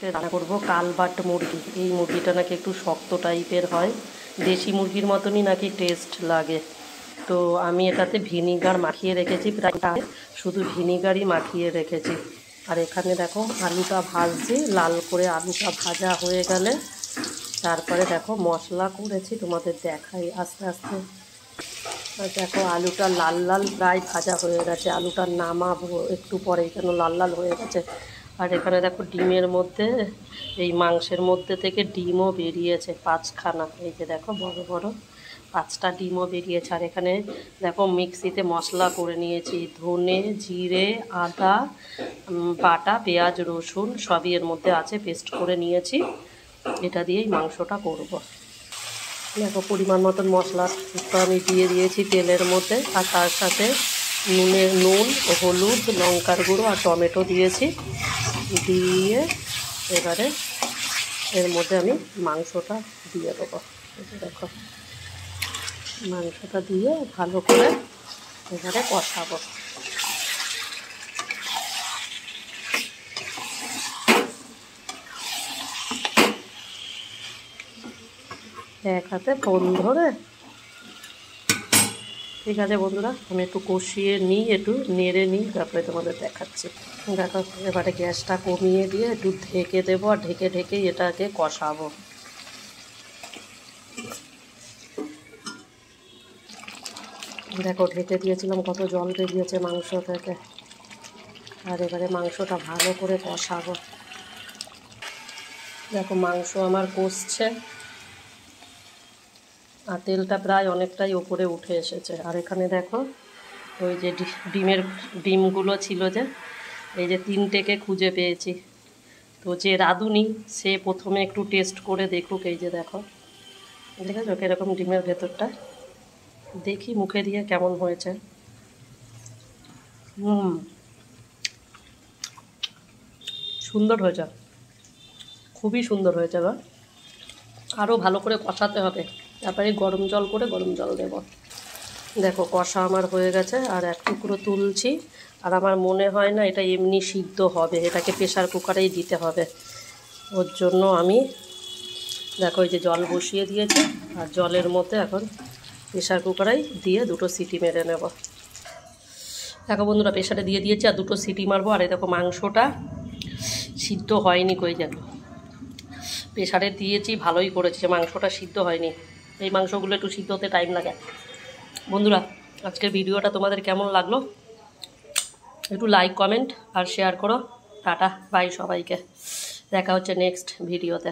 আজকে রান্না করবো কালবাট মুরগি। এই মুরগিটা নাকি একটু শক্ত টাইপের হয়, দেশি মুরগির মতনই নাকি টেস্ট লাগে। তো আমি এটাতে ভিনিগার মাখিয়ে রেখেছি, প্রায় শুধু ভিনিগারই মাখিয়ে রেখেছি। আর এখানে দেখো আলুটা ভাজছি, লাল করে আলুটা ভাজা হয়ে গেলে তারপরে দেখো মশলা করেছি, তোমাদের দেখাই আস্তে আস্তে। দেখো আলুটা লাল লাল প্রায় ভাজা হয়ে গেছে, আলুটা নামাবো একটু পরে, কেন লাল লাল হয়ে গেছে। আর এখানে দেখো ডিমের মধ্যে, এই মাংসের মধ্যে থেকে ডিমও বেরিয়েছে 5খানা, এই যে দেখো বড় বড় 5টা ডিমও বেরিয়েছে। আর এখানে দেখো মিক্সিতে মশলা করে নিয়েছি, ধনে জিরে আদা বাটা পেঁয়াজ রসুন সবই এর মধ্যে আছে, পেস্ট করে নিয়েছি। এটা দিয়েই মাংসটা করব। দেখো পরিমাণ মতন মশলা তো আমি দিয়ে দিয়েছি তেলের মধ্যে, আর তার সাথে নুন হলুদ লঙ্কার গুঁড়ো আর টমেটো দিয়েছি। দিয়ে এবারে এর মধ্যে আমি মাংসটা দিয়ে দেবো। দেখো মাংসটা দিয়ে ভালো করে এবারে কষাবো। এক হাতে ফোন ধরে, ঠিক আছে বন্ধুরা, আমি একটু কষিয়ে নিই, একটু নেড়ে নিই, তারপরে তোমাদের দেখাচ্ছি। দেখো এবারে গ্যাসটা কমিয়ে দিয়ে একটু ঢেকে দেবো, আর ঢেকে ঢেকেই এটাকে কষাবো। দেখো ঢেকে দিয়েছিলাম, কত জল বেরিয়েছে মাংস থেকে। আর এবারে মাংসটা ভালো করে কষাবো। দেখো মাংস আমার কষছে, আর তেলটা প্রায় অনেকটাই ওপরে উঠে এসেছে। আর এখানে দেখো ওই যে ডিমগুলো ছিল, যে এই যে 3টেকে খুঁজে পেয়েছি। তো যে রাঁধুনি সে প্রথমে একটু টেস্ট করে দেখুক। এই যে দেখো, দেখেছো কীরকম ডিমের ভেতরটা, দেখি মুখে দিয়ে কেমন হয়েছে। সুন্দর হয়েছে, খুবই সুন্দর হয়েছে। বা আরও ভালো করে কষাতে হবে, তারপরে গরম জল করে গরম জল দেব। দেখো কষা আমার হয়ে গেছে, আর এক টুকরো তুলছি। আর আমার মনে হয় না এটা এমনি সিদ্ধ হবে, এটাকে প্রেশার কুকারেই দিতে হবে। ওর জন্য আমি দেখো এই যে জল বসিয়ে দিয়েছি, আর জলের মধ্যে এখন প্রেশার কুকারেই দিয়ে 2টো সিটি মেরে নেব। দেখো বন্ধুরা প্রেশারে দিয়ে দিয়েছি, আর 2টো সিটি মারবো। আর এই দেখো মাংসটা সিদ্ধ হয়নি, কই যেন প্রেশারে দিয়েছি, ভালোই করেছে, মাংসটা সিদ্ধ হয়নি। এই মাংসগুলো একটু সিদ্ধ হতে টাইম লাগে। বন্ধুরা আজকের ভিডিওটা তোমাদের কেমন লাগলো একটু লাইক কমেন্ট আর শেয়ার করো। টাটা বাই সবাইকে, দেখা হচ্ছে নেক্সট ভিডিওতে।